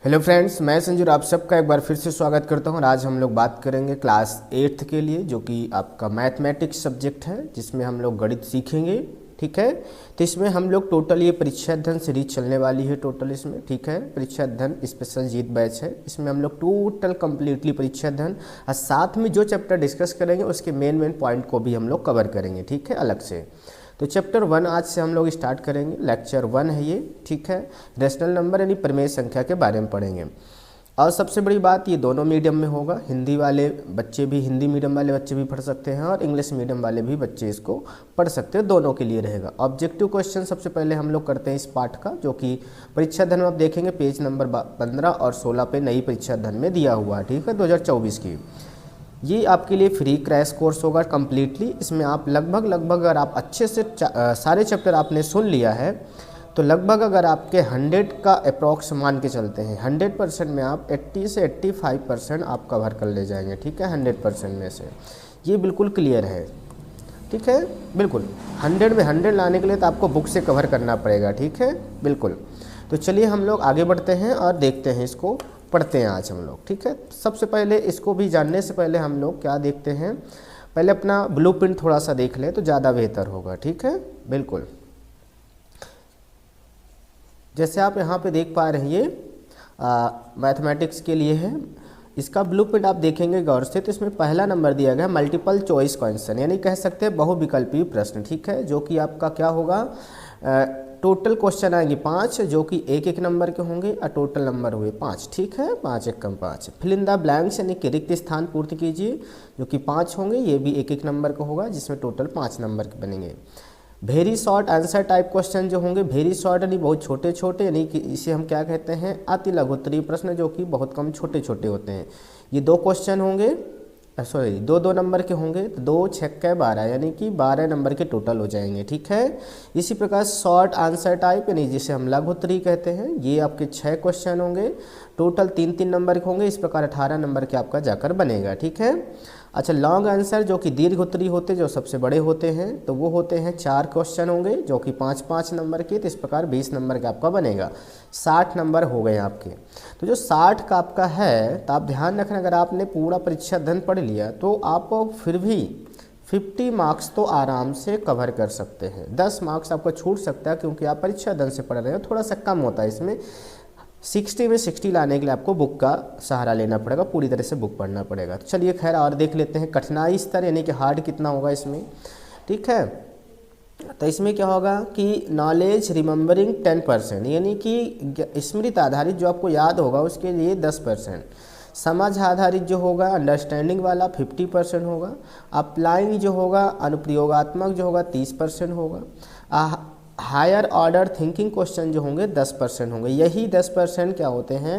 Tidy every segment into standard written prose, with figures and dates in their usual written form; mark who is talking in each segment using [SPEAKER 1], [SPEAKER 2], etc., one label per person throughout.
[SPEAKER 1] Hello friends, मैं संजू आप सबका एक बार फिर से स्वागत करता हूं। आज हम लोग बात करेंगे क्लास 8th के लिए, जो कि आपका मैथमेटिक्स सब्जेक्ट है, जिसमें हम लोग गणित सीखेंगे। ठीक है, तो इसमें हम लोग टोटल ये परीक्षा अध्ययन सीरीज चलने वाली है टोटल इसमें। ठीक है, परीक्षा अध्ययन स्पेशल जीत बैच है। इसमें हम लोग टोटल कंप्लीटली परीक्षा अध्ययन और साथ में जो चैप्टर डिस्कस करेंगे उसके मेन पॉइंट को भी हम लोग कवर करेंगे। ठीक है, अलग से। तो चैप्टर 1 आज से हम लोग स्टार्ट करेंगे। लेक्चर 1 है ये। ठीक है, रेशनल नंबर यानी प्रमेय संख्या के बारे में पढ़ेंगे। और सबसे बड़ी बात, ये दोनों मीडियम में होगा। हिंदी वाले बच्चे भी, हिंदी मीडियम वाले बच्चे भी पढ़ सकते हैं और इंग्लिश मीडियम वाले भी बच्चे इसको पढ़ सकते हैं। दोनों के लिए रहेगा। ऑब्जेक्टिव क्वेश्चन सबसे पहले हम लोग करते हैं इस पार्ट का, जो कि परीक्षा अध्ययन में आप देखेंगे पेज नंबर 15 और 16 पे नई परीक्षा अध्ययन में दिया हुआ है। ठीक है, 2024 की। ये आपके लिए फ्री क्रैश कोर्स होगा कम्प्लीटली। इसमें आप लगभग अगर आप अच्छे से सारे चैप्टर आपने सुन लिया है तो लगभग अगर आपके 100 का अप्रॉक्स मान के चलते हैं, 100% में आप 80 से 85% आप कवर कर ले जाएंगे। ठीक है, 100% में से ये बिल्कुल क्लियर है। ठीक है, बिल्कुल 100 में 100 लाने के लिए तो आपको बुक से कवर करना पड़ेगा। ठीक है, बिल्कुल। तो चलिए हम लोग आगे बढ़ते हैं और देखते हैं, इसको पढ़ते हैं आज हम लोग। ठीक है, सबसे पहले इसको भी जानने से पहले हम लोग क्या देखते हैं, पहले अपना ब्लूप्रिंट थोड़ा सा देख लें तो ज़्यादा बेहतर होगा। ठीक है, बिल्कुल। जैसे आप यहाँ पे देख पा रहे हैं, ये मैथमेटिक्स के लिए है। इसका ब्लूप्रिंट आप देखेंगे गौर से तो इसमें पहला नंबर दिया गया है मल्टीपल चॉइस क्वेश्चन, यानी कह सकते हैं बहुविकल्पीय प्रश्न। ठीक है, जो कि आपका क्या होगा, टोटल क्वेश्चन आएंगे 5, जो कि एक नंबर के होंगे और टोटल नंबर हुए 5। ठीक है, 5 एक कम 5। फिल इन द ब्लैंक्स यानी कि रिक्त स्थान पूर्ति कीजिए, जो कि 5 होंगे। ये भी एक नंबर का होगा, जिसमें टोटल 5 नंबर के बनेंगे। Very short answer type question जो होंगे, वेरी शॉर्ट यानी बहुत छोटे छोटे, यानी कि इसे हम क्या कहते हैं, अति लघुत्तरीय प्रश्न, जो कि बहुत कम छोटे छोटे होते हैं। ये 2 क्वेश्चन होंगे, सॉरी 2 नंबर के होंगे, तो 2 6 12 यानी कि 12 नंबर के टोटल हो जाएंगे। ठीक है, इसी प्रकार शॉर्ट आंसर टाइप यानी जिसे हम लघु उत्तरीय कहते हैं, ये आपके 6 क्वेश्चन होंगे, टोटल 3 नंबर के होंगे। इस प्रकार 18 नंबर के आपका जाकर बनेगा। ठीक है, अच्छा लॉन्ग आंसर जो कि दीर्घ उत्तरीय होते, जो सबसे बड़े होते हैं, तो वो होते हैं 4 क्वेश्चन होंगे, जो कि 5 नंबर के। तो इस प्रकार 20 नंबर का आपका बनेगा। 60 नंबर हो गए आपके। तो जो 60 का आपका है, तो आप ध्यान रखना, अगर आपने पूरा परीक्षा अध्ययन पढ़ लिया तो आप फिर भी 50 मार्क्स तो आराम से कवर कर सकते हैं। 10 मार्क्स आपका छूट सकता है, क्योंकि आप परीक्षा अध्ययन से पढ़ रहे हो, थोड़ा सा कम होता है इसमें। 60 में 60 लाने के लिए आपको बुक का सहारा लेना पड़ेगा, पूरी तरह से बुक पढ़ना पड़ेगा। तो चलिए खैर और देख लेते हैं कठिनाई स्तर, यानी कि हार्ड कितना होगा इसमें। ठीक है, तो इसमें क्या होगा कि नॉलेज रिमेंबरिंग 10%, यानी कि स्मृति आधारित जो आपको याद होगा उसके लिए 10%। समझ आधारित जो होगा, अंडरस्टैंडिंग वाला 50% होगा। अप्लाइंग जो होगा, अनुप्रयोगात्मक जो होगा 30% होगा। हायर ऑर्डर थिंकिंग क्वेश्चन जो होंगे 10% होंगे। यही 10% क्या होते हैं,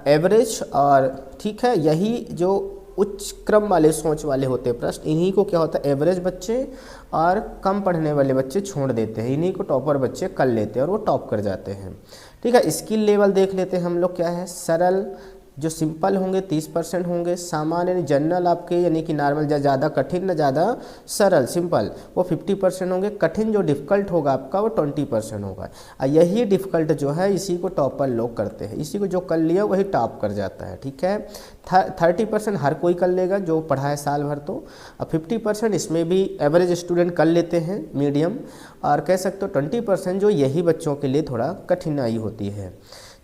[SPEAKER 1] एवरेज। और ठीक है, यही जो उच्च क्रम वाले सोच वाले होते हैं प्रश्न, इन्हीं को क्या होता है, एवरेज बच्चे और कम पढ़ने वाले बच्चे छोड़ देते हैं, इन्हीं को टॉपर बच्चे कर लेते हैं और वो टॉप कर जाते हैं। ठीक है, स्किल लेवल देख लेते हैं हम लोग क्या है। सरल जो सिंपल होंगे 30% होंगे। सामान्य यानी जनरल आपके, यानी कि नॉर्मल, ज़्यादा कठिन न ज़्यादा सरल सिंपल, वो 50% होंगे। कठिन जो डिफ़िकल्ट होगा आपका वो 20% होगा। और यही डिफ़िकल्ट जो है इसी को टॉपर लोग करते हैं, इसी को जो कर लिया वही टॉप कर जाता है। ठीक है, 30% हर कोई कर लेगा जो पढ़ा है साल भर तो। और 50% इसमें भी एवरेज स्टूडेंट कर लेते हैं, मीडियम। और कह सकते हो 20% जो यही बच्चों के लिए थोड़ा कठिनाई होती है।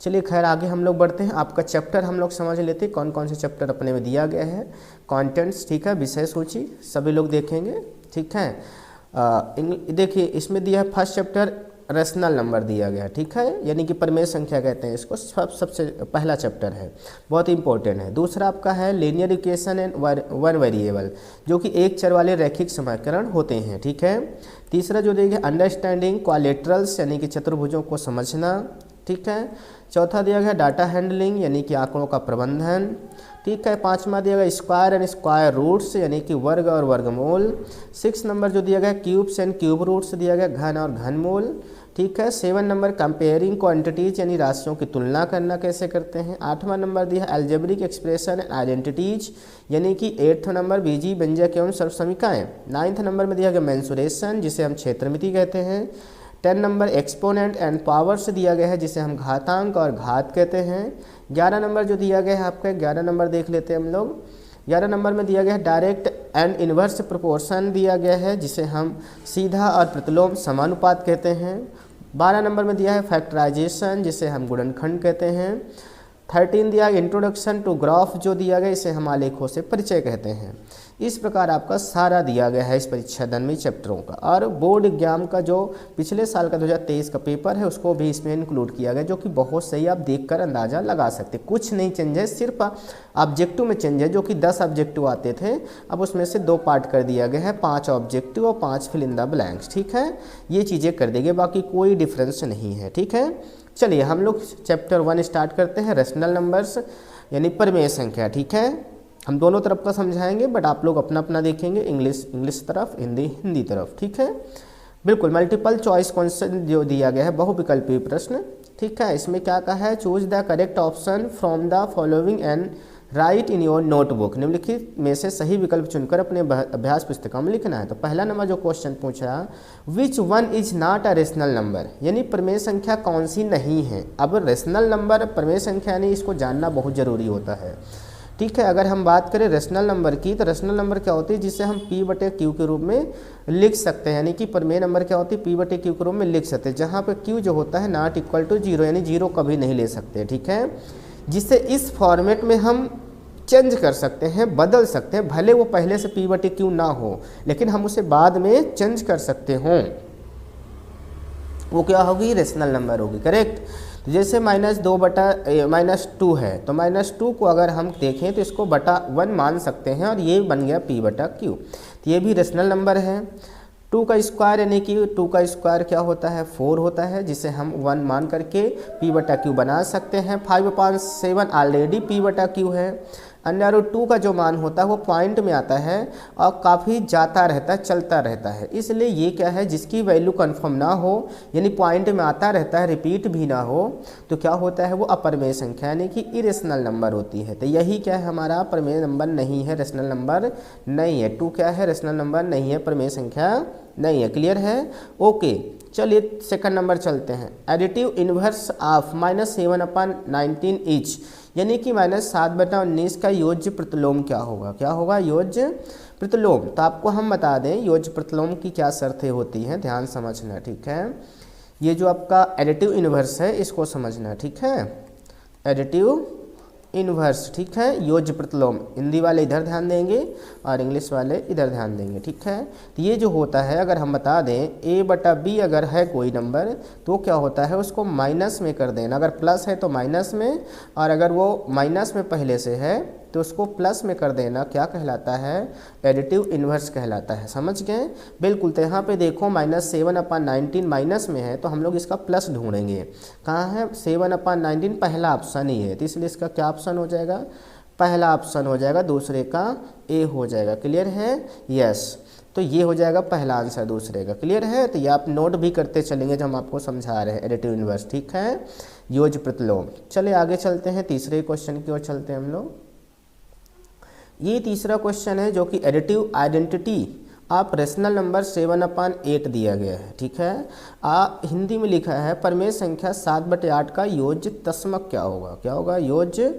[SPEAKER 1] चलिए खैर आगे हम लोग बढ़ते हैं। आपका चैप्टर हम लोग समझ लेते हैं, कौन कौन से चैप्टर अपने में दिया गया है। कंटेंट्स, ठीक है, विषय सूची सभी लोग देखेंगे। ठीक है, देखिए इसमें दिया है फर्स्ट चैप्टर रेशनल नंबर दिया गया है। ठीक है, यानी कि प्रमेय संख्या कहते हैं इसको, सबसे पहला चैप्टर है, बहुत इंपॉर्टेंट है। दूसरा आपका है linear equation and one variable, जो कि एक चर वाले रैखिक समीकरण होते हैं। ठीक है, तीसरा जो दिया गया अंडरस्टैंडिंग क्वाड्रिलेटरल्स, यानी कि चतुर्भुजों को समझना। ठीक है, चौथा दिया गया डाटा हैंडलिंग, यानी कि आंकड़ों का प्रबंधन। ठीक है, 5वां दिया गया स्क्वायर एंड स्क्वायर रूट्स, यानी कि वर्ग और वर्गमूल। 6 नंबर जो दिया गया क्यूब्स एंड क्यूब रूट्स दिया गया, घन और घनमूल। ठीक है, 7 नंबर कंपेयरिंग क्वांटिटीज, यानी राशियों की तुलना करना कैसे करते हैं। 8वां नंबर दिया है अलजेब्रिक एक्सप्रेशन एंड आइडेंटिटीज, यानी कि 8वां नंबर बीजीय व्यंजक एवं सर्वसमीकाएँ। 9th नंबर में दिया गया मेंसुरेशन, जिसे हम क्षेत्रमिति कहते हैं। 10 नंबर एक्सपोनेंट एंड पावर से दिया गया है जिसे हम घातांक और घात कहते हैं। 11 नंबर जो दिया गया है आपका, 11 नंबर देख लेते हैं हम लोग। 11 नंबर में दिया गया है डायरेक्ट एंड इन्वर्स प्रोपोर्शन दिया गया है जिसे हम सीधा और प्रतिलोम समानुपात कहते हैं। 12 नंबर में दिया है फैक्टराइजेशन जिसे हम गुणनखंड कहते हैं। 13 दिया इंट्रोडक्शन टू ग्राफ जो दिया गया इसे हम आलेखों से परिचय कहते हैं। इस प्रकार आपका सारा दिया गया है इस परीक्षा दंड चैप्टरों का। और बोर्ड एग्जाम का जो पिछले साल का 2023 का पेपर है उसको भी इसमें इंक्लूड किया गया, जो कि बहुत सही आप देखकर अंदाज़ा लगा सकते। कुछ नहीं चेंज है, सिर्फ ऑब्जेक्टिव में चेंज है, जो कि 10 ऑब्जेक्टिव आते थे अब उसमें से 2 पार्ट कर दिया गया है, 5 ऑब्जेक्टिव और 5 फिल इन द ब्लैंक्स। ठीक है, ये चीज़ें कर देंगे, बाकी कोई डिफरेंस नहीं है। ठीक है, चलिए हम लोग चैप्टर 1 स्टार्ट करते हैं, रेशनल नंबर्स यानी परिमेय संख्या। ठीक है, हम दोनों तरफ का समझाएंगे, बट आप लोग अपना अपना देखेंगे, इंग्लिश तरफ, हिंदी तरफ। ठीक है, बिल्कुल। मल्टीपल चॉइस क्वेश्चन जो दिया गया है, बहुविकल्पीय प्रश्न। ठीक है, इसमें क्या कहा है, choose the correct option from the following and right in your notebook. निम्नलिखित में से सही विकल्प चुनकर अपने अभ्यास पुस्तिका में लिखना है। तो पहला नंबर जो क्वेश्चन पूछा, which one is not a rational number, यानी परिमेय संख्या कौन सी नहीं है। अब रेशनल नंबर परिमेय संख्या नहीं, इसको जानना बहुत जरूरी होता है। ठीक है, अगर हम बात करें रेशनल नंबर की, तो रेशनल नंबर क्या होती है, जिसे हम P/Q के रूप में लिख सकते हैं, यानी कि परिमेय नंबर क्या होती है, P/Q के रूप में लिख सकते हैं, जहाँ पे Q जो होता है नॉट इक्वल टू 0, यानी 0 कभी नहीं ले सकते। ठीक है, जिसे इस फॉर्मेट में हम चेंज कर सकते हैं, बदल सकते हैं, भले वो पहले से P/Q ना हो, लेकिन हम उसे बाद में चेंज कर सकते हों, वो क्या होगी, रेशनल नंबर होगी। करेक्ट। तो जैसे -2 है, तो -2 को अगर हम देखें तो इसको /1 मान सकते हैं और ये बन गया P/Q, तो ये भी रेशनल नंबर है। 2 का स्क्वायर यानी कि 2 का स्क्वायर क्या होता है, 4 होता है, जिसे हम 1 मान करके P/Q बना सकते हैं। 5/7 ऑलरेडी P/Q है। √2 का जो मान होता है वो पॉइंट में आता है और काफ़ी जाता रहता है, चलता रहता है, इसलिए ये क्या है, जिसकी वैल्यू कंफर्म ना हो, यानी पॉइंट में आता रहता है, रिपीट भी ना हो, तो क्या होता है, वो अपरिमेय संख्या यानी कि इरेशनल नंबर होती है। तो यही क्या है, हमारा परिमेय नंबर नहीं है, रेशनल नंबर नहीं है। 2 क्या है, रेशनल नंबर नहीं है, परिमेय संख्या नहीं है। क्लियर है, ओके। चलिए सेकंड नंबर चलते हैं। एडिटिव इन्वर्स ऑफ -7/19 इच, यानी कि -7/19 का योज्य प्रतिलोम क्या होगा, क्या होगा, योज्य प्रतिलोम। तो आपको हम बता दें योज्य प्रतिलोम की क्या शर्तें होती हैं, ध्यान समझना। ठीक है, ये जो आपका एडिटिव इन्वर्स है इसको समझना। ठीक है, एडिटिव इन्वर्स, ठीक है, योज्य प्रतिलोम, हिंदी वाले इधर ध्यान देंगे और इंग्लिश वाले इधर ध्यान देंगे। ठीक है, तो ये जो होता है, अगर हम बता दें A/B अगर है कोई नंबर, तो क्या होता है, उसको माइनस में कर देना। अगर प्लस है तो माइनस में, और अगर वो माइनस में पहले से है तो उसको प्लस में कर देना, क्या कहलाता है, एडिटिव इन्वर्स कहलाता है। समझ गए, बिल्कुल। तो यहाँ पे देखो -7/19 माइनस में है, तो हम लोग इसका प्लस ढूंढेंगे। कहाँ है, 7/19 पहला ऑप्शन ही है, तो इसलिए इसका क्या ऑप्शन हो जाएगा, पहला ऑप्शन हो जाएगा, दूसरे का ए हो जाएगा। क्लियर है, यस। तो ये हो जाएगा पहला आंसर दूसरे का। क्लियर है, तो ये आप नोट भी करते चलेंगे जब हम आपको समझा रहे हैं एडिटिव इन्वर्स। ठीक है, योज्य प्रतिलोम। चलिए आगे चलते हैं, तीसरे क्वेश्चन की ओर चलते हैं हम लोग। ये तीसरा क्वेश्चन है जो कि एडिटिव आइडेंटिटी आप रेशनल नंबर 7/8 दिया गया है। ठीक है, हिंदी में लिखा है परिमेय संख्या 7/8 का योज्य तस्मक क्या होगा, क्या होगा, योज्य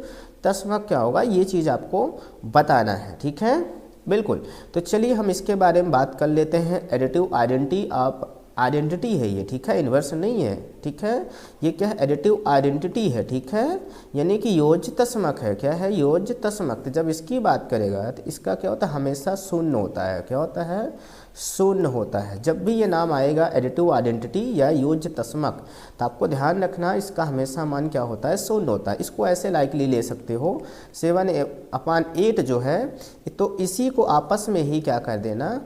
[SPEAKER 1] तस्मक क्या होगा, ये चीज़ आपको बताना है। ठीक है, बिल्कुल। तो चलिए हम इसके बारे में बात कर लेते हैं। एडिटिव आइडेंटिटी आप आइडेंटिटी है ये, ठीक है, इन्वर्स नहीं है। ठीक है, ये क्या है, एडिटिव आइडेंटिटी है। ठीक है, यानी कि योज्य तस्मक है। क्या है, योज्य तस्मक। तो जब इसकी बात करेगा तो इसका क्या होता है, हमेशा शून्य होता है। क्या होता है, शून्य होता है। जब भी ये नाम आएगा एडिटिव आइडेंटिटी या योज्य तस्मक, तो आपको ध्यान रखना इसका हमेशा मान क्या होता है, शून्य होता है। इसको ऐसे लाइकली ले सकते हो 7/8 जो है, तो इसी को आपस में ही क्या कर देना,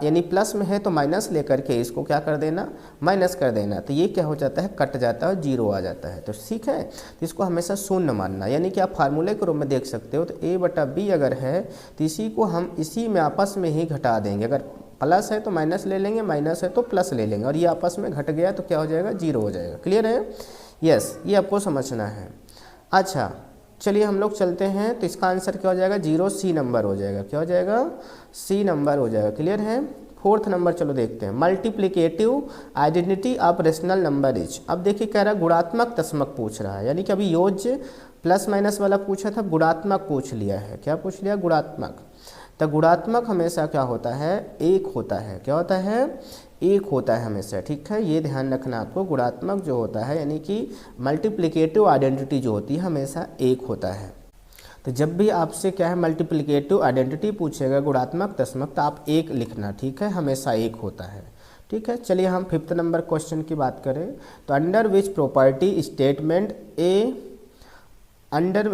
[SPEAKER 1] यानी प्लस में है तो माइनस लेकर के इसको क्या कर देना, माइनस कर देना, तो ये क्या हो जाता है, कट जाता है, 0 आ जाता है। तो ठीक है, तो इसको हमेशा शून्य मानना, यानी कि आप फार्मूले के रूप में देख सकते हो। तो A/B अगर है तो इसी को हम इसी में आपस में ही घटा देंगे। अगर प्लस है तो माइनस ले लेंगे, माइनस है तो प्लस ले लेंगे, और ये आपस में घट गया तो क्या हो जाएगा, 0 हो जाएगा। क्लियर है, यस, ये आपको समझना है। अच्छा, चलिए हम लोग चलते हैं। तो इसका आंसर क्या हो जाएगा, 0 C नंबर हो जाएगा। क्या हो जाएगा, C नंबर हो जाएगा। क्लियर है, फोर्थ नंबर चलो देखते हैं, multiplicative identity of rational number is. अब देखिए कह रहा है गुणात्मक तस्मक पूछ रहा है, यानी कि अभी योज्य प्लस माइनस वाला पूछा था, गुणात्मक पूछ लिया है। क्या पूछ लिया? गुणात्मक। तो गुणात्मक हमेशा क्या होता है? एक होता है। क्या होता है? एक होता है हमेशा, ठीक है, ये ध्यान रखना आपको। गुणात्मक जो होता है यानी कि मल्टीप्लिकेटिव आइडेंटिटी जो होती है हमेशा एक होता है। तो जब भी आपसे क्या है मल्टीप्लिकेटिव आइडेंटिटी पूछेगा गुणात्मक तस्मक, तो आप एक लिखना, ठीक है, हमेशा एक होता है, ठीक है। चलिए हम फिफ्थ नंबर क्वेश्चन की बात करें तो under which property statement a under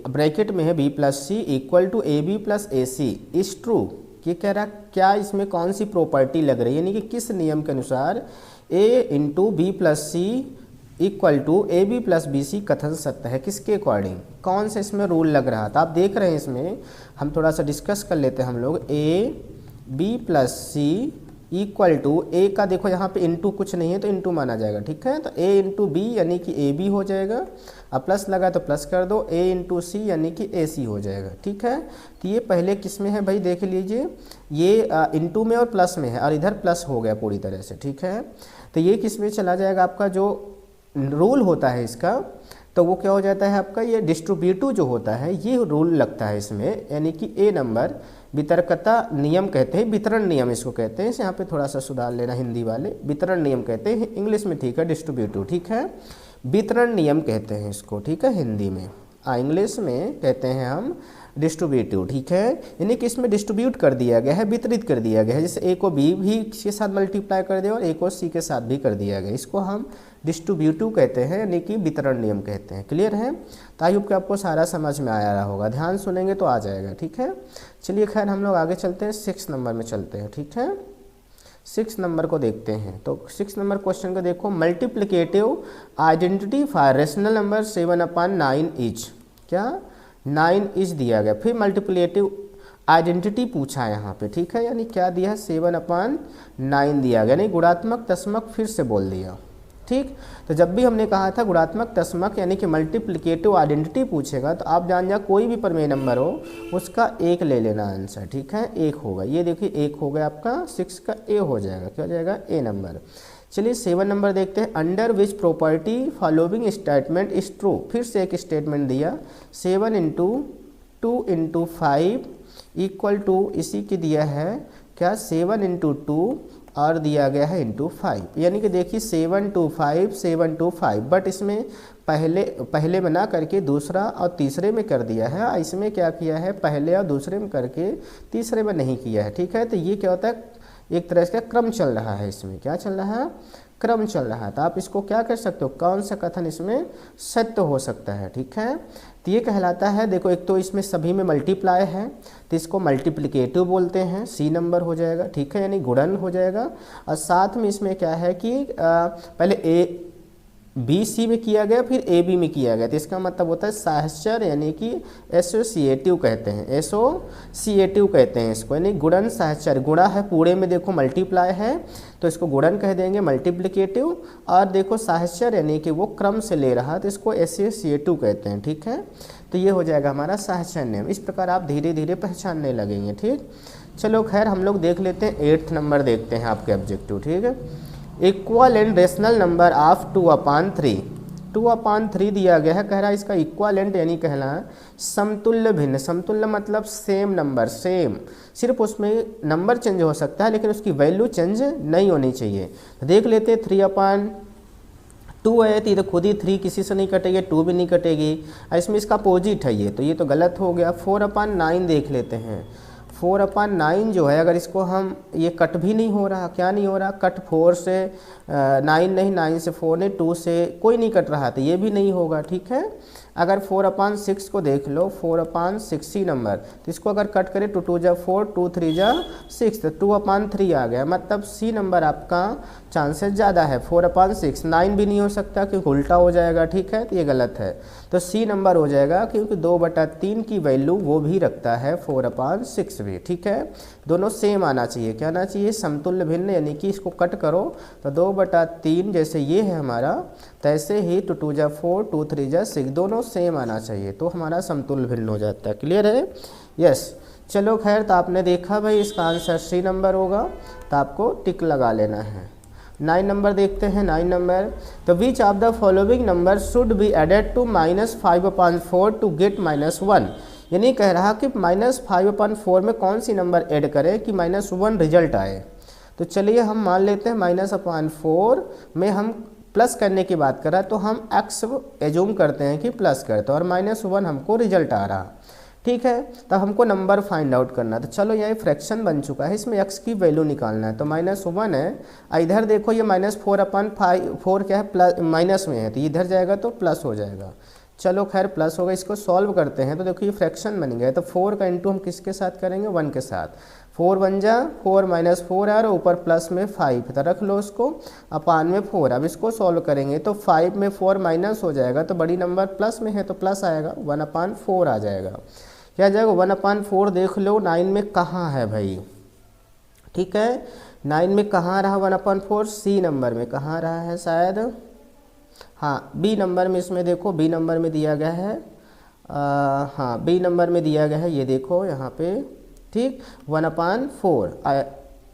[SPEAKER 1] bracket में है b plus C equal to A B plus a c is true. ये कह रहा क्या इसमें कौन सी प्रॉपर्टी लग रही है, यानी कि किस नियम के अनुसार A into B plus C equal to A B plus B C कथन सत्य है, किसके अकॉर्डिंग, कौन सा इसमें रूल लग रहा था। आप देख रहे हैं इसमें हम थोड़ा सा डिस्कस कर लेते हैं हम लोग। A B plus C equal to A का देखो यहाँ पे इंटू कुछ नहीं है तो इंटू माना जाएगा, ठीक है। तो ए इंटू बी यानी कि ए बी हो जाएगा, अब प्लस लगा तो प्लस कर दो, ए इंटू सी यानी कि ए सी हो जाएगा, ठीक है। तो ये पहले किस में है भाई देख लीजिए, ये इंटू में और प्लस में है और इधर प्लस हो गया पूरी तरह से, ठीक है। तो ये किस में चला जाएगा, आपका जो रूल होता है इसका तो वो क्या हो जाता है आपका, ये डिस्ट्रीब्यूटिव जो होता है ये रूल लगता है इसमें, यानी कि ए नंबर वितरकता नियम कहते हैं, वितरण नियम इसको कहते हैं। यहाँ पे थोड़ा सा सुधार लेना, हिंदी वाले वितरण नियम कहते हैं, इंग्लिश में ठीक है डिस्ट्रीब्यूटिव, ठीक है, वितरण नियम कहते हैं इसको, ठीक है, हिंदी में। इंग्लिश में कहते हैं हम डिस्ट्रीब्यूटिव, ठीक है, यानी कि इसमें डिस्ट्रीब्यूट कर दिया गया है, वितरित कर दिया गया है, जैसे ए को बी भी के साथ मल्टीप्लाई कर दिया और ए को सी के साथ भी कर दिया गया, इसको हम डिस्ट्रीब्यूटिव कहते हैं, यानी कि वितरण नियम कहते हैं। क्लियर है? तो आई होप कि आपको सारा समझ में आया रहा होगा, ध्यान सुनेंगे तो आ जाएगा, ठीक है। चलिए खैर हम लोग आगे चलते हैं, 6 नंबर में चलते हैं, ठीक है। 6 नंबर को देखते हैं तो 6 नंबर क्वेश्चन को देखो, multiplicative identity for rational number 7/9 is. क्या? 9 इज दिया गया, फिर मल्टीप्लिकेटिव आइडेंटिटी पूछा है यहाँ पे, ठीक है, यानी क्या दिया है 7/9 दिया गया, यानी गुणात्मक तस्मक फिर से बोल दिया, ठीक। तो जब भी हमने कहा था गुणात्मक तस्मक यानी कि मल्टीप्लिकेटिव आइडेंटिटी पूछेगा तो आप जान जा कोई भी परमेय नंबर हो उसका एक ले लेना आंसर, ठीक है, एक होगा। ये देखिए एक हो गया आपका, 6 का ए हो जाएगा, क्या हो जाएगा ए नंबर। चलिए 7 नंबर देखते हैं, under which property following statement is true. फिर से एक स्टेटमेंट दिया, 7 इंटू 2 इंटू 5 इक्वल टू इसी की दिया है क्या 7 इंटू 2 और दिया गया है इंटू 5, यानी कि देखिए 7 to 5 7 to 5, बट इसमें पहले में ना करके दूसरा और तीसरे में कर दिया है, इसमें क्या किया है पहले और दूसरे में करके तीसरे में नहीं किया है, ठीक है। तो ये क्या होता है एक तरह का क्रम चल रहा है, इसमें क्या चल रहा है, क्रम चल रहा है। तो आप इसको क्या कर सकते हो, कौन सा कथन इसमें सत्य हो सकता है, ठीक है। तो ये कहलाता है, देखो एक तो इसमें सभी में मल्टीप्लाई है तो इसको मल्टीप्लिकेटिव बोलते हैं, सी नंबर हो जाएगा, ठीक है, यानी गुणन हो जाएगा। और साथ में इसमें क्या है कि पहले ए बी सी में किया गया फिर ए बी में किया गया, तो इसका मतलब होता है साहचर्य, यानी कि एसोसिएटिव कहते हैं, एसोसिएटिव कहते हैं इसको, यानी गुणन साहचर्य। गुणा है पूरे में देखो मल्टीप्लाई है तो इसको गुणन कह देंगे मल्टीप्लिकेटिव, और देखो साहचर्य यानी कि वो क्रम से ले रहा तो इसको एसोसिएटिव कहते हैं, ठीक है। तो ये हो जाएगा हमारा साहचर्य नियम। इस प्रकार आप धीरे धीरे पहचानने लगेंगे, ठीक। चलो खैर हम लोग देख लेते हैं 8th नंबर देखते हैं आपके ऑब्जेक्टिव, ठीक है। Equal and rational number of 2/3, 2/3 दिया गया है, कह रहा है इसका इक्वालेंट यानी कहना है समतुल्य भिन्न। समतुल्य मतलब सेम नंबर, सेम, सिर्फ उसमें नंबर चेंज हो सकता है लेकिन उसकी वैल्यू चेंज नहीं होनी चाहिए। देख लेते 3/2 है तो ये तो खुद ही 3 किसी से नहीं कटेगी, 2 भी नहीं कटेगी, इसमें इसका अपोजिट है ये, तो ये तो गलत हो गया। 4/9 देख लेते हैं, 4/9 जो है अगर इसको हम ये कट भी नहीं हो रहा, क्या नहीं हो रहा, कट 4 से 9 नहीं, 9 से 4 नहीं, 2 से कोई नहीं कट रहा तो ये भी नहीं होगा, ठीक है। अगर 4/6 को देख लो, 4/6 ही नंबर, तो इसको अगर कट करें 2 2 जा 4 2 3 जा 6 तो 2/3 आ गया, मतलब सी नंबर आपका चांसेस ज़्यादा है। 4/6 9 भी नहीं हो सकता क्योंकि उल्टा हो जाएगा, ठीक है, तो ये गलत है, तो सी नंबर हो जाएगा क्योंकि 2/3 की वैल्यू वो भी रखता है 4/6 भी, ठीक है। दोनों सेम आना चाहिए, क्या आना चाहिए, समतुल्य भिन्न, यानी कि इसको कट करो तो 2/3 जैसे ये है हमारा, तैसे ही 2 2 जा 4 2 3 जा 6 दोनों सेम आना चाहिए, तो हमारा समतुल्य भिन्न हो जाता है। क्लियर है? यस। चलो खैर, तो आपने देखा भाई इसका आंसर सी नंबर होगा, तो आपको टिक लगा लेना है। 9 नंबर देखते हैं। 9 नंबर, तो which of the following number should be added to -5/4 to get -1। यानी कह रहा कि -5/4 में कौन सी नंबर ऐड करें कि -1 रिजल्ट आए। तो चलिए हम मान लेते हैं -4 में हम प्लस करने की बात करा, तो हम x एज्यूम करते हैं कि प्लस करते हैं और -1 हमको रिजल्ट आ रहा। ठीक है, तब हमको नंबर फाइंड आउट करना। तो चलो यहाँ फ्रैक्शन बन चुका है, इसमें x की वैल्यू निकालना है। तो -1 है, इधर देखो ये -4/4 क्या है, प्लस माइनस में है, तो इधर जाएगा तो प्लस हो जाएगा। चलो खैर प्लस होगा, इसको सॉल्व करते हैं। तो देखो ये फ्रैक्शन बन गया, तो 4 का इंटू हम किसके साथ करेंगे, 1 के साथ। 4 बन जा 4 -4 है और ऊपर प्लस में 5, तो रख लो उसको अपान में 4। अब इसको सॉल्व करेंगे तो 5 में 4 माइनस हो जाएगा, तो बड़ी नंबर प्लस में है तो प्लस आएगा, 1/4 आ जाएगा। क्या आ जाएगा, 1/4 देख लो 9 में कहाँ है भाई। ठीक है, 9 में कहाँ रहा 1/4, सी नंबर में कहाँ रहा है शायद, हाँ बी नंबर में। इसमें देखो बी नंबर में दिया गया है, हाँ बी नंबर में दिया गया है, ये देखो यहाँ पे। ठीक, 1/4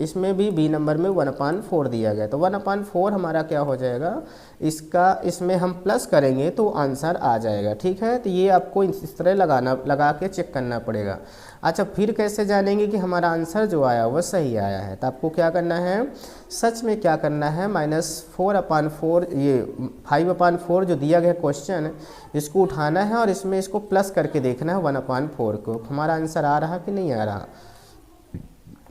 [SPEAKER 1] इसमें भी बी नंबर में 1/4 दिया गया, तो 1/4 हमारा क्या हो जाएगा, इसका इसमें हम प्लस करेंगे तो आंसर आ जाएगा। ठीक है, तो ये आपको इस तरह लगा के चेक करना पड़ेगा। अच्छा, फिर कैसे जानेंगे कि हमारा आंसर जो आया वो सही आया है, तो आपको क्या करना है, सच में क्या करना है, -4/4 ये 5/4 जो दिया गया क्वेश्चन, इसको उठाना है और इसमें इसको प्लस करके देखना है 1/4 को, हमारा आंसर आ रहा कि नहीं आ रहा।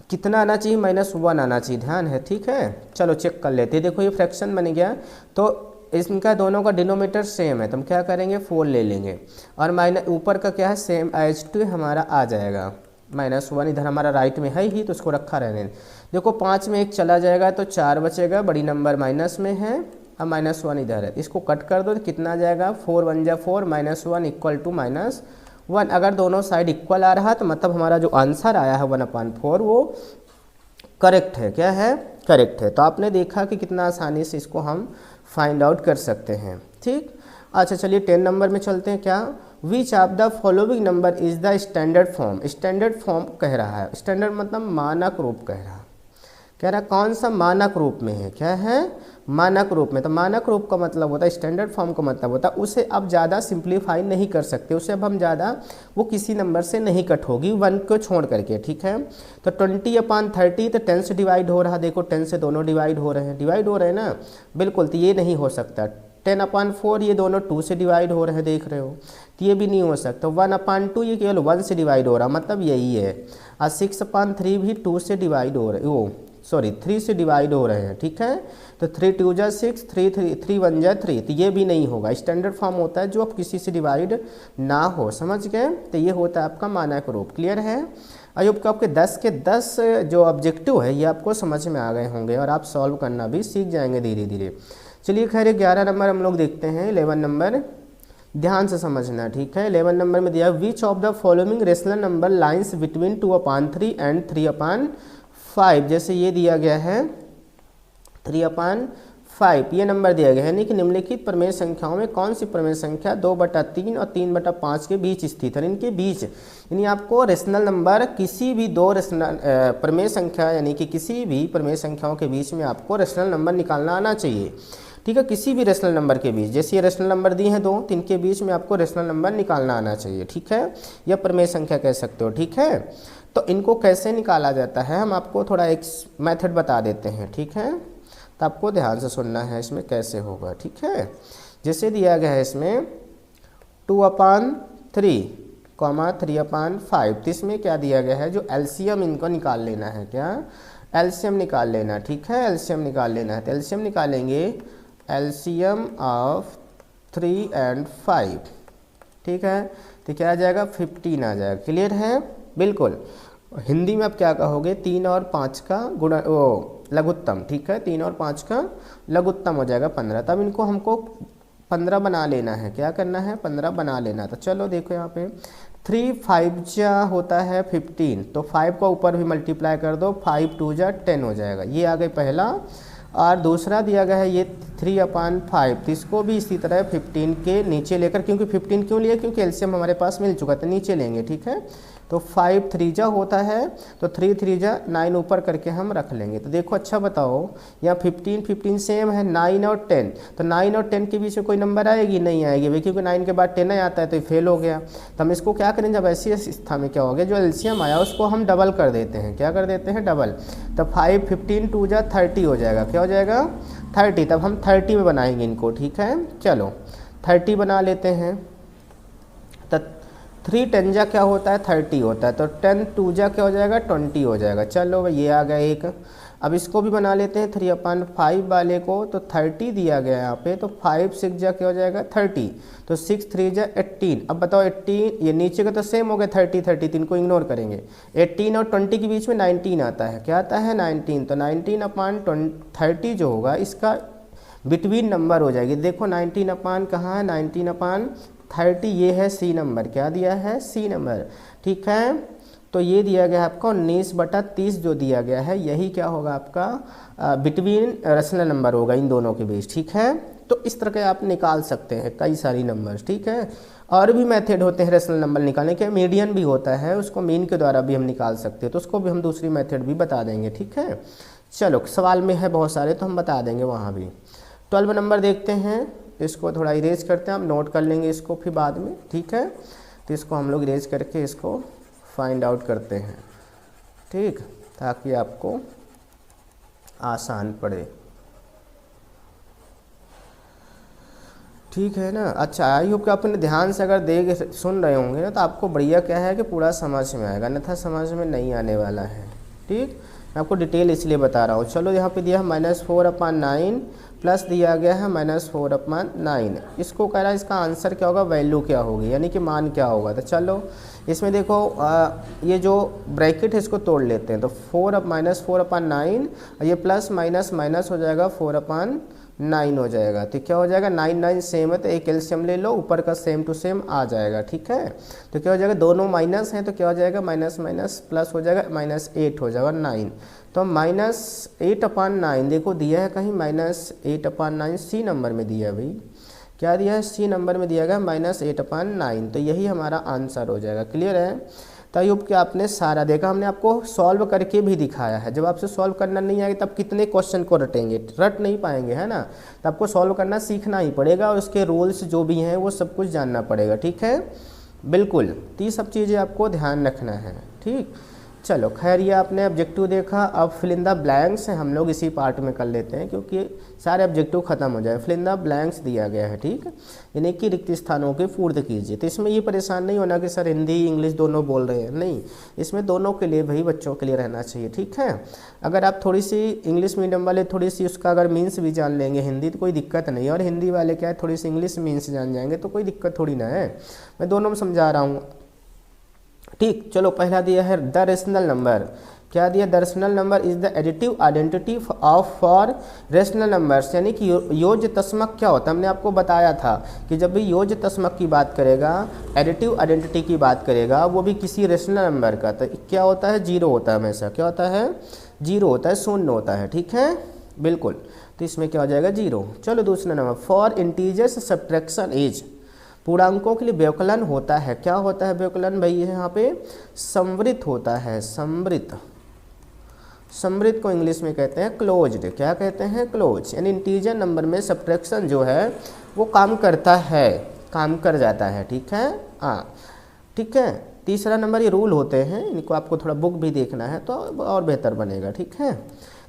[SPEAKER 1] कितना आना चाहिए, -1 आना चाहिए, ध्यान है। ठीक है, चलो चेक कर लेते हैं। देखो ये फ्रैक्शन बन गया, तो इनका दोनों का डिनोमीटर सेम है, तो हम क्या करेंगे 4 ले लेंगे और माइनस ऊपर का क्या है, सेम एज टू हमारा आ जाएगा। -1 इधर हमारा राइट में है ही, तो उसको रखा रहने। देखो 5 में 1 चला जाएगा तो 4 बचेगा, बड़ी नंबर माइनस में है, अब -1 इधर है, इसको कट कर दो तो कितना आ जाएगा, 4 1 जा 4 -1 इक्वल टू -1। अगर दोनों साइड इक्वल आ रहा तो मतलब हमारा जो आंसर आया है 1/4 वो करेक्ट है। क्या है, करेक्ट है। तो आपने देखा कि कितना आसानी से इसको हम फाइंड आउट कर सकते हैं। ठीक, अच्छा चलिए 10 नंबर में चलते हैं। क्या, विच of the following number is the standard form. Standard form कह रहा है, स्टैंडर्ड मतलब मानक रूप कह रहा है, कह रहा कौन सा मानक रूप में है, क्या है, मानक रूप में। तो मानक रूप का मतलब होता है, स्टैंडर्ड फॉर्म का मतलब होता है उसे अब ज़्यादा सिंप्लीफाई नहीं कर सकते, उसे अब हम ज़्यादा वो किसी नंबर से नहीं कट होगी 1 को छोड़ करके। ठीक है, तो 20/30 तो 10 से डिवाइड हो रहा, देखो 10 से दोनों डिवाइड हो रहे हैं ना, बिल्कुल, तो ये नहीं हो सकता। 10/4 ये दोनों 2 से डिवाइड हो रहे हैं, देख रहे हो, तो ये भी नहीं हो सकता। 1/2 ये केवल 1 से डिवाइड हो रहा, मतलब यही है। और 6/3 भी 2 से डिवाइड हो रहे, 3 से डिवाइड हो रहे हैं। ठीक है, तो 3 2 जा 6, 3 1 जा 3, तो ये भी नहीं होगा। स्टैंडर्ड फॉर्म होता है जो अब किसी से डिवाइड ना हो, समझ गए, तो ये होता है आपका मानक रूप। क्लियर है। अयुब को आपके 10 के 10 जो ऑब्जेक्टिव है ये आपको समझ में आ गए होंगे और आप सॉल्व करना भी सीख जाएंगे धीरे धीरे। चलिए खैर 11 नंबर हम लोग देखते हैं। 11 नंबर ध्यान से समझना। ठीक है, 11 नंबर में दिया, विच of the following rational number lines between 2/3 and 3/5। जैसे ये दिया गया है 3/5, ये नंबर दिया गया है, यानी कि निम्नलिखित प्रमेय संख्याओं में कौन सी प्रमेय संख्या 2/3 और 3/5 के बीच स्थित है। इनके बीच यानी आपको रेशनल नंबर किसी भी दो रेशनल प्रमेय संख्या, यानी कि किसी भी प्रमेय संख्याओं के बीच में आपको रेशनल नंबर निकालना आना चाहिए। ठीक है, किसी भी रेशनल नंबर के बीच, जैसे ये रेशनल नंबर दिए हैं 2, तो इनके बीच में आपको रेशनल नंबर निकालना आना चाहिए। ठीक है, या प्रमेय संख्या कह सकते हो। ठीक है, तो इनको कैसे निकाला जाता है हम आपको थोड़ा एक मेथड बता देते हैं। ठीक है, तो आपको ध्यान से सुनना है इसमें कैसे होगा। ठीक है, जैसे दिया गया है इसमें 2/3, 3/5, तो इसमें क्या दिया गया है, जो एलसीएम इनको निकाल लेना है। क्या, एलसीएम निकाल लेना। ठीक है, एलसीएम निकाल लेना है, तो एलसीएम निकालेंगे, एलसीएम ऑफ 3 और 5। ठीक है, तो क्या आ जाएगा, 15 आ जाएगा। क्लियर है, बिल्कुल। हिंदी में आप क्या कहोगे, 3 और 5 का गुणा, लघुत्तम। ठीक है, 3 और 5 का लघुत्तम हो जाएगा 15। तब इनको हमको 15 बना लेना है। क्या करना है, 15 बना लेना। तो चलो देखो यहाँ पे 3 5 जा होता है 15, तो 5 को ऊपर भी मल्टीप्लाई कर दो, 5 2 जा 10 हो जाएगा। ये आ गए पहला। और दूसरा दिया गया है ये 3/5, तो इसको भी इसी तरह 15 के नीचे लेकर, क्योंकि 15 क्यों लिया, क्योंकि एलसीएम हमारे पास मिल चुका था, नीचे लेंगे। ठीक है, तो 5 3 जा होता है, तो 3 3 जा 9 ऊपर करके हम रख लेंगे। तो देखो अच्छा बताओ, यहाँ 15 15 सेम है, 9 और 10, तो 9 और 10 के बीच में कोई नंबर आएगी? नहीं आएगी भाई, क्योंकि 9 के बाद 10 आता है तो ये फेल हो गया। तो हम इसको क्या करें, जब ऐसी अवस्था में क्या हो गया, जो एलसीएम आया उसको हम डबल कर देते हैं। क्या कर देते हैं? डबल। तो 5 15 2 जा 30 हो जाएगा। क्या हो जाएगा? 30। तब हम 30 में बनाएंगे इनको, ठीक है। चलो 30 बना लेते हैं। तो 3 10 जा क्या होता है? 30 होता है, तो 10 2 जा क्या हो जाएगा? 20 हो जाएगा। चलो भाई ये आ गया एक। अब इसको भी बना लेते हैं 3/5 वाले को, तो 30 दिया गया यहाँ पे, तो 5 6 जा क्या हो जाएगा? 30, तो 6 3 जा 18। अब बताओ 18, ये नीचे का तो सेम हो गया 30 30, इनको इग्नोर करेंगे। 18 और 20 के बीच में 19 आता है। क्या आता है? 19। तो 19/30 जो होगा इसका बिटवीन नंबर हो जाएगी। देखो 19 अपान कहाँ है? 19/30 ये है सी नंबर। क्या दिया है? सी नंबर, ठीक है। तो ये दिया गया है आपका 19/30 जो दिया गया है, यही क्या होगा आपका बिटवीन रेशनल नंबर होगा इन दोनों के बीच, ठीक है। तो इस तरह के आप निकाल सकते हैं कई सारी नंबर्स, ठीक है। और भी मेथड होते हैं रेशनल नंबर निकालने के, मीडियन भी होता है, उसको मीन के द्वारा भी हम निकाल सकते हैं, तो उसको भी हम दूसरी मेथड भी बता देंगे, ठीक है। चलो सवाल में है बहुत सारे तो हम बता देंगे वहाँ भी। 12 नंबर देखते हैं, इसको थोड़ा इरेज करते हैं, हम नोट कर लेंगे इसको फिर बाद में, ठीक है। तो इसको हम लोग इरेज करके इसको फाइंड आउट करते हैं, ठीक, ताकि आपको आसान पड़े, ठीक है ना। अच्छा, आई होप कि आपने ध्यान से अगर देख सुन रहे होंगे ना तो आपको बढ़िया क्या है कि पूरा समझ में आएगा, अन्यथा समझ में नहीं आने वाला है, ठीक। मैं आपको डिटेल इसलिए बता रहा हूँ। चलो यहाँ पे दिया है -4/9 प्लस दिया गया है -4/9। इसको कह रहा है इसका आंसर क्या होगा, वैल्यू क्या होगी, यानी कि मान क्या होगा। तो चलो इसमें देखो ये जो ब्रैकेट है इसको तोड़ लेते हैं। तो -4/9 ये प्लस माइनस माइनस हो जाएगा 4/9 हो जाएगा। तो क्या हो जाएगा? 9 9 सेम है तो एक एलसीएम ले लो, ऊपर का सेम टू सेम आ जाएगा, ठीक है। तो क्या हो जाएगा? दोनों माइनस हैं तो क्या हो जाएगा? माइनस माइनस प्लस हो जाएगा, -8 हो जाएगा 9। तो -8/9 देखो दिया है कहीं -8/9 सी नंबर में दिया है भाई। क्या दिया है? सी नंबर में दिया गया -8/9। तो यही हमारा आंसर हो जाएगा। क्लियर है? तब कि आपने सारा देखा, हमने आपको सॉल्व करके भी दिखाया है। जब आपसे सॉल्व करना नहीं आएगा तब कितने क्वेश्चन को रटेंगे, रट नहीं पाएंगे, है ना। तो आपको सॉल्व करना सीखना ही पड़ेगा और उसके रूल्स जो भी हैं वो सब कुछ जानना पड़ेगा, ठीक है, बिल्कुल। तो ये सब चीज़ें आपको ध्यान रखना है, ठीक। चलो खैर, ये आपने ऑब्जेक्टिव देखा। अब फिल इन द ब्लैंक्स हम लोग इसी पार्ट में कर लेते हैं क्योंकि सारे ऑब्जेक्टिव खत्म हो जाए। फिल इन द ब्लैंक्स दिया गया है, ठीक, यानी कि रिक्त स्थानों के पूर्ति कीजिए। तो इसमें ये परेशान नहीं होना कि सर हिंदी इंग्लिश दोनों बोल रहे हैं, नहीं, इसमें दोनों के लिए भाई बच्चों के लिए रहना चाहिए, ठीक है। अगर आप थोड़ी सी इंग्लिश मीडियम वाले थोड़ी सी उसका अगर मीन्स भी जान लेंगे हिंदी तो कोई दिक्कत नहीं है, और हिंदी वाले क्या है थोड़ी सी इंग्लिश मीन्स जान जाएंगे तो कोई दिक्कत थोड़ी ना है। मैं दोनों में समझा रहा हूँ, ठीक। चलो पहला दिया है द रेशनल नंबर। क्या दिया? The rational number is the additive identity of for rational numbers, यानी कि योज्य तस्मक क्या होता है। हमने आपको बताया था कि जब भी योज्य तस्मक की बात करेगा, एडिटिव आइडेंटिटी की बात करेगा, वो भी किसी रेशनल नंबर का, तो क्या होता है? 0 होता है हमेशा। क्या होता है? 0 होता है, शून्य होता है, ठीक है, बिल्कुल। तो इसमें क्या हो जाएगा? 0। चलो दूसरा number, for integers subtraction is, पूर्णांकों के लिए व्यवकलन होता है। क्या होता है व्यवकलन भाई? यहाँ पे समवृत होता है, समवृत। समवृत को इंग्लिश में कहते हैं क्लोज्ड। क्या कहते हैं? क्लोज। यानी इंटीजर नंबर में सब्ट्रैक्शन जो है वो काम करता है, काम कर जाता है, ठीक है, हाँ, ठीक है। तीसरा नंबर ये रूल होते हैं, इनको आपको थोड़ा बुक भी देखना है तो और बेहतर बनेगा, ठीक है।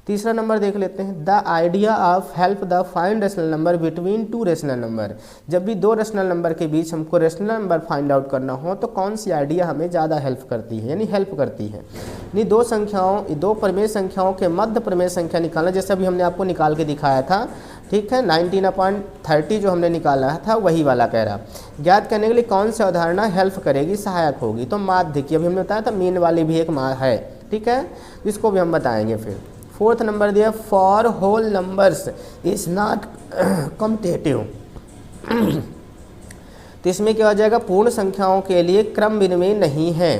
[SPEAKER 1] तीसरा नंबर देख लेते हैं, the idea of help the find rational number between two rational number. जब भी दो रेशनल नंबर के बीच हमको रेशनल नंबर फाइंड आउट करना हो तो कौन सी आइडिया हमें ज़्यादा हेल्प करती है, यानी हेल्प करती है। यानी दो संख्याओं, दो प्रमेय संख्याओं के मध्य प्रमेय संख्या निकालना, जैसे अभी हमने आपको निकाल के दिखाया था, ठीक है, 19/30 जो हमने निकाला था वही वाला कह रहा। ज्ञात करने के लिए कौन सी अवधारणा हेल्प करेगी, सहायक होगी, तो माध्य की अभी हमने बताया था, मीन वाली भी एक है, ठीक है, इसको भी हम बताएंगे फिर। फोर्थ नंबर दिया, for whole numbers is not commutative. तो इसमें क्या हो जाएगा, पूर्ण संख्याओं के लिए क्रम विनिमय नहीं है।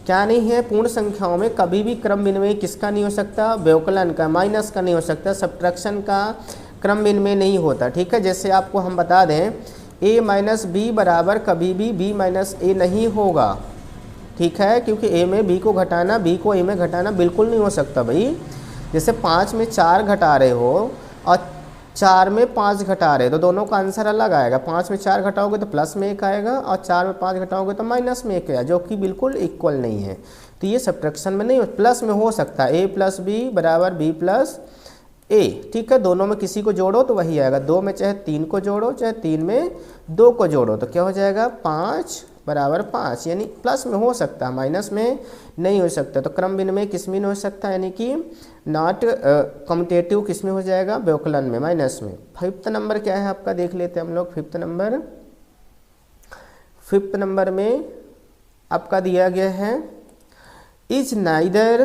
[SPEAKER 1] क्या नहीं है? पूर्ण संख्याओं में कभी भी क्रम विनिमय किसका नहीं हो सकता, व्यवकलन का, माइनस का नहीं हो सकता, सब्ट्रैक्शन का क्रम विनिमय नहीं होता, ठीक है। जैसे आपको हम बता दें a - b बराबर कभी भी b - a नहीं होगा, ठीक है, क्योंकि ए में बी को घटाना, बी को ए में घटाना बिल्कुल नहीं हो सकता भाई। जैसे 5 में 4 घटा रहे हो और 4 में 5 घटा रहे, तो दोनों का आंसर अलग आएगा। 5 में 4 घटाओगे तो प्लस में 1 आएगा और 4 में 5 घटाओगे तो माइनस में 1 आएगा, जो कि बिल्कुल इक्वल नहीं है। तो ये सब्ट्रैक्शन में नहीं, प्लस में हो सकता है। a प्लस बी बराबर b प्लस ए, ठीक है। दोनों में किसी को जोड़ो तो वही आएगा। 2 में चाहे 3 को जोड़ो, चाहे 3 में 2 को जोड़ो, तो क्या हो जाएगा 5 बराबर 5, यानी प्लस में हो सकता है, माइनस में नहीं हो सकता। तो क्रम विनिमय किस में हो सकता है, यानी कि नॉट कम्यूटेटिव किस में हो जाएगा, व्यवकलन में, माइनस में। 5th नंबर क्या है आपका, देख लेते हैं हम लोग। 5th नंबर में आपका दिया गया है is neither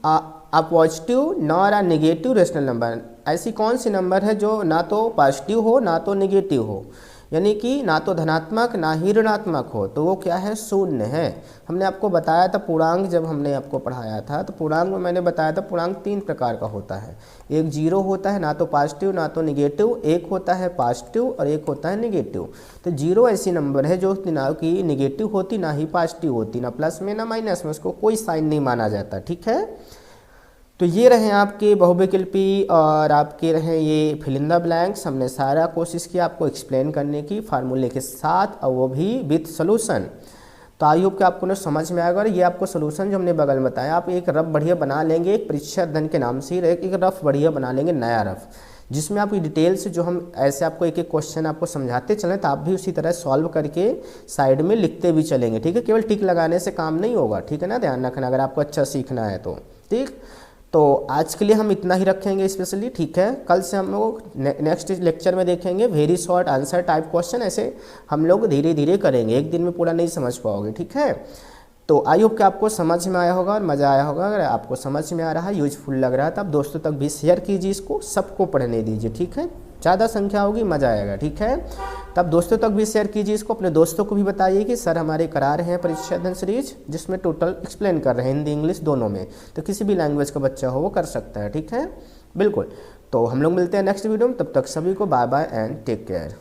[SPEAKER 1] a positive nor a negative rational number. ऐसी कौन सी नंबर है जो ना तो पॉजिटिव हो ना तो नेगेटिव हो, यानी कि ना तो धनात्मक ना ही ऋणात्मक हो, तो वो क्या है, शून्य है। हमने आपको बताया था पूर्णांक, जब हमने आपको पढ़ाया था तो पूर्णांक में मैंने बताया था पूर्णांक 3 प्रकार का होता है। एक 0 होता है, ना तो पॉजिटिव ना तो नेगेटिव, एक होता है पॉजिटिव और एक होता है नेगेटिव। तो 0 ऐसी नंबर है जो ना कि नेगेटिव होती ना ही पॉजिटिव होती, ना प्लस में ना माइनस में, उसको कोई साइन नहीं माना जाता, ठीक है। तो ये रहे आपके बहुविकल्पी और आपके रहे ये फिल इन द ब्लैंक्स। हमने सारा कोशिश किया आपको एक्सप्लेन करने की फार्मूले के साथ, और वो भी विथ सोल्यूशन। तो आई होप कि आपको ना समझ में आएगा। और ये आपको सोल्यूशन जो हमने बगल में बताया, आप एक रफ बढ़िया बना लेंगे, एक परीक्षा अध्ययन के नाम से एक रफ बढ़िया बना लेंगे, नया रफ, जिसमें आपकी डिटेल से जो हम ऐसे आपको एक एक क्वेश्चन आपको समझाते चलें, तो आप भी उसी तरह सॉल्व करके साइड में लिखते भी चलेंगे, ठीक है। केवल टिक लगाने से काम नहीं होगा, ठीक है ना, ध्यान रखना अगर आपको अच्छा सीखना है तो, ठीक। तो आज के लिए हम इतना ही रखेंगे स्पेशली, ठीक है। कल से हम लोग नेक्स्ट लेक्चर में देखेंगे very short answer type question. ऐसे हम लोग धीरे धीरे करेंगे, एक दिन में पूरा नहीं समझ पाओगे, ठीक है। तो आई होप कि आपको समझ में आया होगा और मज़ा आया होगा। अगर आपको समझ में आ रहा है, यूजफुल लग रहा है, तो आप दोस्तों तक भी शेयर कीजिए इसको, सबको पढ़ने दीजिए, ठीक है। ज़्यादा संख्या होगी, मज़ा आएगा, ठीक है। तब दोस्तों तक भी शेयर कीजिए इसको, अपने दोस्तों को भी बताइए कि सर हमारे करा रहे हैं परीक्षा अध्ययन सीरीज, जिसमें टोटल एक्सप्लेन कर रहे हैं हिंदी इंग्लिश दोनों में, तो किसी भी लैंग्वेज का बच्चा हो वो कर सकता है, ठीक है, बिल्कुल। तो हम लोग मिलते हैं नेक्स्ट वीडियो में, तब तक सभी को bye bye and take care.